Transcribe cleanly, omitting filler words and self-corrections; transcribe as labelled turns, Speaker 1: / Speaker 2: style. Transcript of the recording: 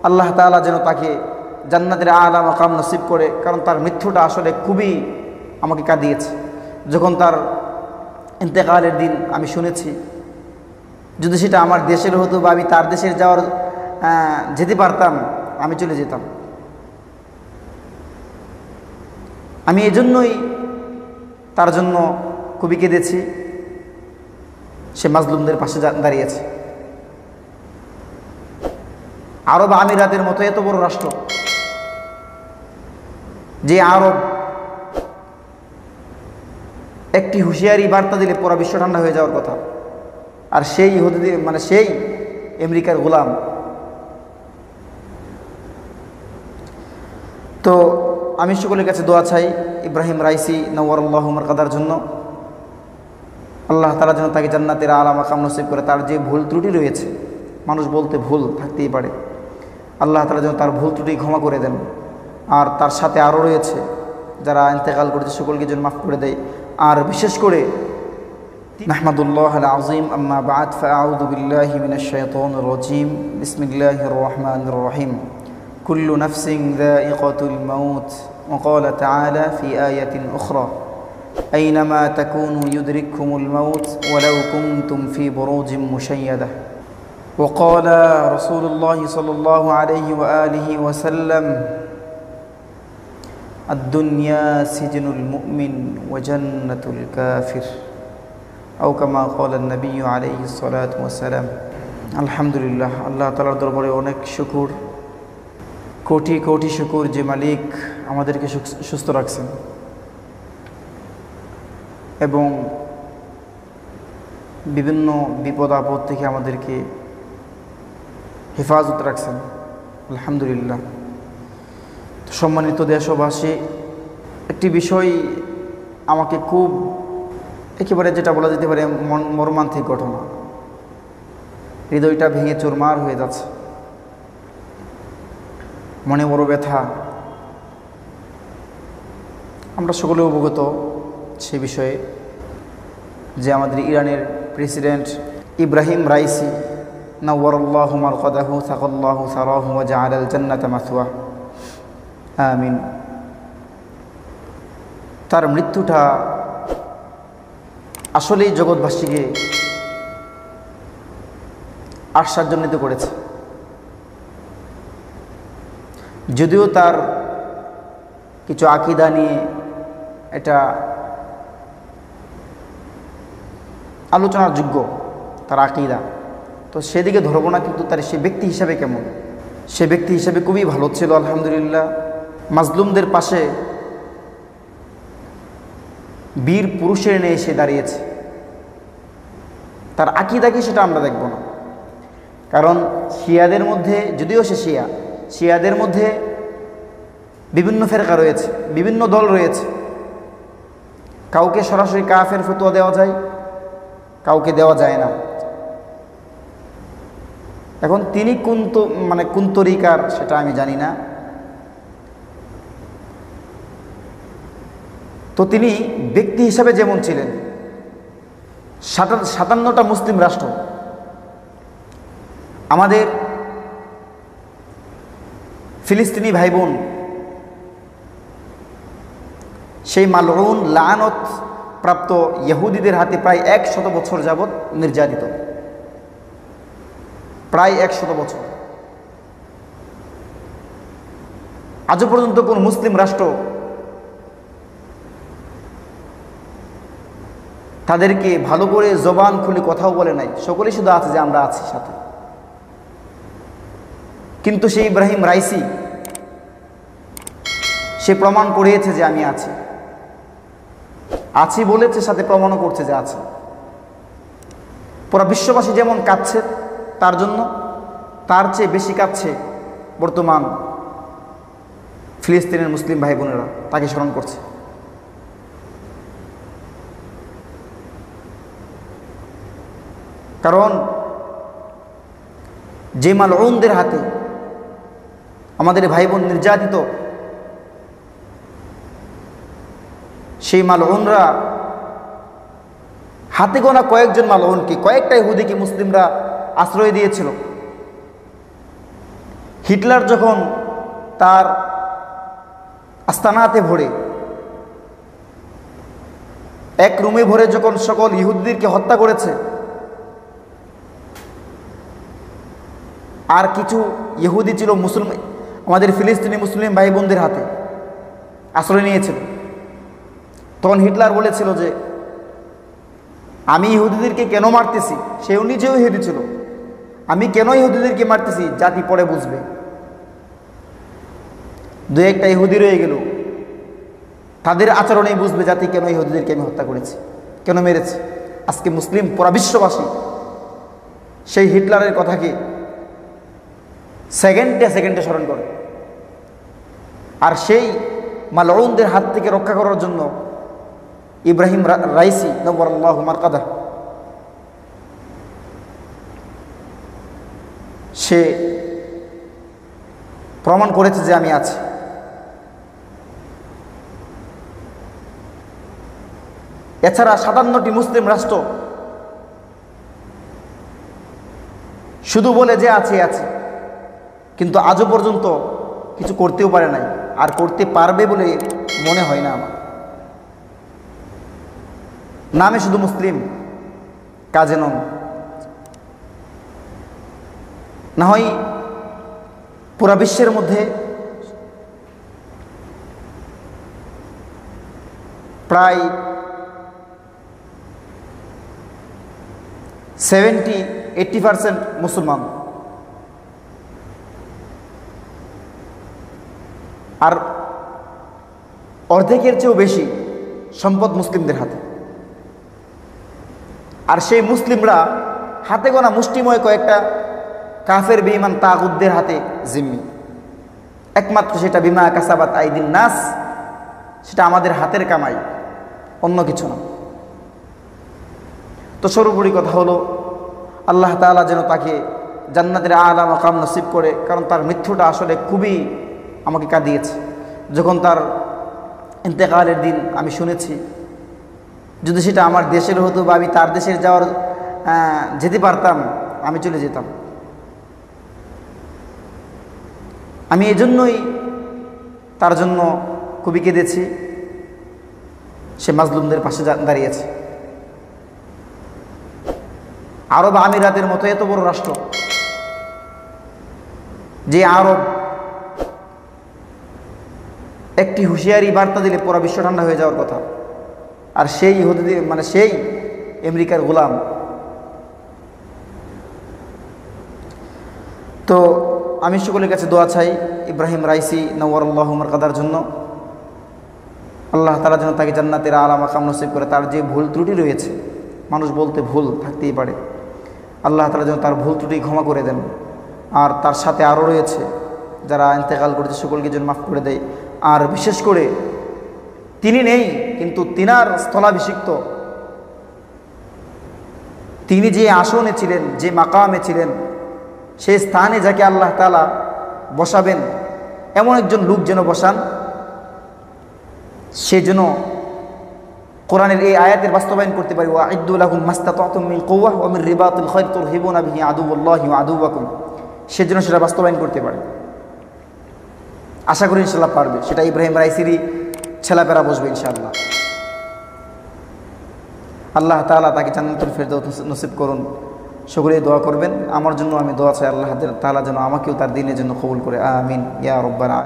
Speaker 1: আল্লাহ তাআলা যেন তাকে জান্নাতের আলা মাকাম নসিব করে, কারণ তার মৃত্যুটা আসলে খুবই আমাকে কাঁদিয়েছে। যখন তার ইন্তেকালের দিন আমি শুনেছি, যদি সেটা আমার দেশের হতো বা আমি তার দেশের যেতে পারতাম, আমি চলে যেতাম। আমি এজন্যই তার জন্য খুবই কেঁদেছি। সে মাজলুমদের পাশে দাঁড়িয়েছে। আরব আমিরাতের মতো এত বড় রাষ্ট্র, যে আরব একটি হুঁশিয়ারি বার্তা দিলে পুরো বিশ্ব ঠান্ডা হয়ে যাওয়ার কথা, আর সেই সেই আমেরিকার গোলাম। তো আমি সকলের কাছে দোয়া চাই ইব্রাহিম রাইসি নওয়ারুল্লাহ মারকাদার জন্য। আল্লাহ তাআলা যেন তাকে জান্নাতের আলা মাকাম নসিব করে। তার যে ভুল ত্রুটি রয়েছে, মানুষ বলতে ভুল থাকতেই পারে, আল্লাহ তাআলা যেন তার ভুল ত্রুটি ক্ষমা করে দেন। আর তার সাথে আরও রয়েছে যারা ইন্তেকাল করেছে, সকলকে যেন মাফ করে দেয়। আর বিশেষ করে নাহমাদুল্লাহ আল আযীম, আম্মা বা'দ, ফাআউযু বিল্লাহি মিনাশ শাইতানির রাজীম, বিসমিল্লাহির রহমানির রহিম। কুল্লু নাফসিন যায়িকাতুল মাউত, ওয়া ক্বালা তাআলা ফি আয়াতিন উখরা, আইনামা তাকুনু ইউদরিককুমুল মাউত ওয়ালাউ কুনতুম ফি বুরুজিন মুশাইয়াদাহ। ওয়া ক্বালা রাসূলুল্লাহি সাল্লাল্লাহু আলাইহি ওয়া আলিহি ওয়া সাল্লাম, الدنيا سجن المؤمن وجنة الكافر أو كما قال النبي عليه الصلاة والسلام। আলহামদুলিল্লাহ, আল্লাহ তাআলার দরবারে অনেক শুকর, কোটি কোটি শুকর যে মালিক আমাদেরকে সুস্থ রাখছেন এবং বিভিন্ন বিপদ আপদ থেকে আমাদেরকে হেফাজত রাখছেন। আলহামদুলিল্লাহ। সম্মানিত দেশবাসী, একটি বিষয় আমাকে খুব একেবারে যেটা বলা যেতে পারে মর্মান্তিক ঘটনা, হৃদয়টা ভেঙে চুরমার হয়ে যাচ্ছে, মনে বড় ব্যথা। আমরা সকলে অবগত সে বিষয়ে যে আমাদের ইরানের প্রেসিডেন্ট ইব্রাহিম রাইসি নাওয়ারাল্লাহু মারকাদাহু সাকাল্লাহু সারাহু ওয়া জাআলাল জান্নাতা মাসওয়া, আমিন। তার মৃত্যুটা আসলেই জগৎবাসীকে আশ্চর্যান্বিত করেছে। যদিও তার কিছু আকীদা নিয়ে এটা আলোচনার যোগ্য, তার আকীদা, তো সেদিকে ধরবো না, কিন্তু তার সে ব্যক্তি হিসাবে কেমন, সে ব্যক্তি হিসাবে খুবই ভালো ছিল। আলহামদুলিল্লাহ, মাজলুমদের পাশে বীর পুরুষের নিয়ে এসে দাঁড়িয়েছে। তার আকীদা কি সেটা আমরা দেখব না, কারণ শিয়াদের মধ্যে, যদিও সে শিয়াদের মধ্যে বিভিন্ন ফেরকা রয়েছে, বিভিন্ন দল রয়েছে। কাউকে সরাসরি কাফের ফতোয়া দেওয়া যায়, কাউকে দেওয়া যায় না। এখন তিনি কোন তরিকার সেটা আমি জানি না। তো তিনি ব্যক্তি হিসাবে যেমন ছিলেন, 57টা মুসলিম রাষ্ট্র, আমাদের ফিলিস্তিনি ভাই বোন সেই মালউন লাআনত প্রাপ্ত ইহুদিদের হাতে প্রায় 100 বছর যাবৎ নির্যাতিত, প্রায় 100 বছর। আজও পর্যন্ত কোন মুসলিম রাষ্ট্র তাদেরকে ভালো করে জবান খুলে কথাও বলে নাই, সকলেই শুধু আছে যে আমরা আছি সাথে। কিন্তু সেই ইব্রাহিম রাইসি সে প্রমাণ করিয়েছে যে আমি আছি বলেছে, সাথে প্রমাণও করছে যে আছে। পুরো বিশ্ববাসী যেমন কাঁদছে তার জন্য, তার চেয়ে বেশি কাঁদছে বর্তমান ফিলিস্তিনের মুসলিম ভাই বোনেরা, তাকে স্মরণ করছে। কারণ যে মালউনদের হাতে আমাদের ভাই বোন নির্যাতিত, সেই মালউনরা হাতে গোনা কয়েকজন মালউনকে, কয়েকটা ইহুদিকে মুসলিমরা আশ্রয় দিয়েছিল। হিটলার যখন তার আস্তানাতে ভরে, এক রুমে ভরে যখন সকল ইহুদিদেরকে হত্যা করেছে, আর কিছু ইহুদি ছিল মুসলমান, আমাদের ফিলিস্তিনি মুসলিম ভাই বোনদের হাতে আশ্রয় নিয়েছিল, তখন হিটলার বলেছিল যে আমি ইহুদিদেরকে কেন মারতেছি, সেও নিজেও ইহুদি ছিল, আমি কেন ইহুদিদেরকে মারতেছি জাতি পরে বুঝবে। দু একটা ইহুদি রয়ে গেল, তাদের আচরণেই বুঝবে জাতি কেন ইহুদিদেরকে আমি হত্যা করেছি, কেন মেরেছি। আজকে মুসলিম পুরা বিশ্ববাসী সেই হিটলারের কথাকে সেকেন্ডে সেকেন্ডে স্মরণ করে, আর সেই মালউনদের হাত থেকে রক্ষা করার জন্য ইব্রাহিম রাইসি নওয়ারাল্লাহু মারকাদা সে প্রমাণ করেছে যে আমি আছি। এছাড়া 57টি মুসলিম রাষ্ট্র শুধু বলে যে আছে আছে, কিন্তু আজও পর্যন্ত কিছু করতেও পারে নাই, আর করতে পারবে বলে মনে হয় না আমার। নামে শুধু মুসলিম, কাজে নন। না হয় পুরা বিশ্বের মধ্যে প্রায় 70-80% মুসলমান, আর অর্ধেকের চেয়েও বেশি সম্পদ মুসলিমদের হাতে। আর সেই মুসলিমরা হাতে গোনা মুষ্টিময় কয়েকটা কাফের বেঈমান তাগুতদের হাতে জিম্মি, একমাত্র সেটা বিমা কাসাবাত আইদিন নাস, সেটা আমাদের হাতের কামাই, অন্য কিছু না। তো সর্বোপরি কথা হলো আল্লাহ তাআলা যেন তাকে জান্নাতের আলা মাকাম নসিব করে, কারণ তার মৃত্যুটা আসলে খুবই আমাকে কাঁদিয়েছে। যখন তার ইন্তেকালের দিন আমি শুনেছি, যদি সেটা আমার দেশের হতো বা আমি তার দেশে যেতে পারতাম, আমি চলে যেতাম। আমি এজন্যই তার জন্য খুবই কেঁদেছি। সে মাজলুমদের পাশে দাঁড়িয়েছে। আরব আমিরাতের মতো এত বড় রাষ্ট্র, যে আরব একটি হুঁশিয়ারি বার্তা দিলে পুরো বিশ্ব ঠান্ডা হয়ে যাওয়ার কথা, আর সেই ইহুদি মানে সেই আমেরিকার গোলাম। তো আমি সকলের কাছে দোয়া চাই ইব্রাহিম রাইসি নওয়ারাল্লাহু মারকাদার জন্য। আল্লাহ তাআলা যেন তাকে জান্নাতের আলা মাকাম নসিব করে। তার যে ভুল ত্রুটি রয়েছে, মানুষ বলতে ভুল থাকতেই পারে, আল্লাহ তাআলা যেন তার ভুল ত্রুটি ক্ষমা করে দেন। আর তার সাথে আরও রয়েছে যারা ইন্তেকাল করেছে, সকলকে যেন মাফ করে দেয়। আর বিশেষ করে তিনি নেই, কিন্তু তিনার স্থলাভিষিক্ত, তিনি যে আসনে ছিলেন, যে মাকামে ছিলেন, সেই স্থানে যাকে আল্লাহ তাআলা বসাবেন, এমন একজন লোক যেন বসান, সে যেন কোরআনের এই আয়াতের বাস্তবায়ন করতে পারি। ওয়াইদ্দু লাহুম মাস্তাতাতুম মিন কুওয়াহ ওয়া মিন রিবাতিল খায়র তুরহিবুনা বিহি আদুওয়াল্লাহি ওয়া আদুওয়াকুম, সে যেন সেটা বাস্তবায়ন করতে পারে। আশা করি ইনশাআল্লাহ পারবে। সেটা ইব্রাহিম রাইসিরই ছেলেপেরা বসবে ইনশাআল্লাহ। আল্লাহ তাআলা তাকে জান্নাতুল ফেরদাউস নসিব করুন। সকলেই দোয়া করবেন আমার জন্য। আমি দোয়া চাই আল্লাহ তাআলা যেন আমাকেও তার দ্বীনের জন্য কবুল করে। আমিন ইয়া রাব্বানা।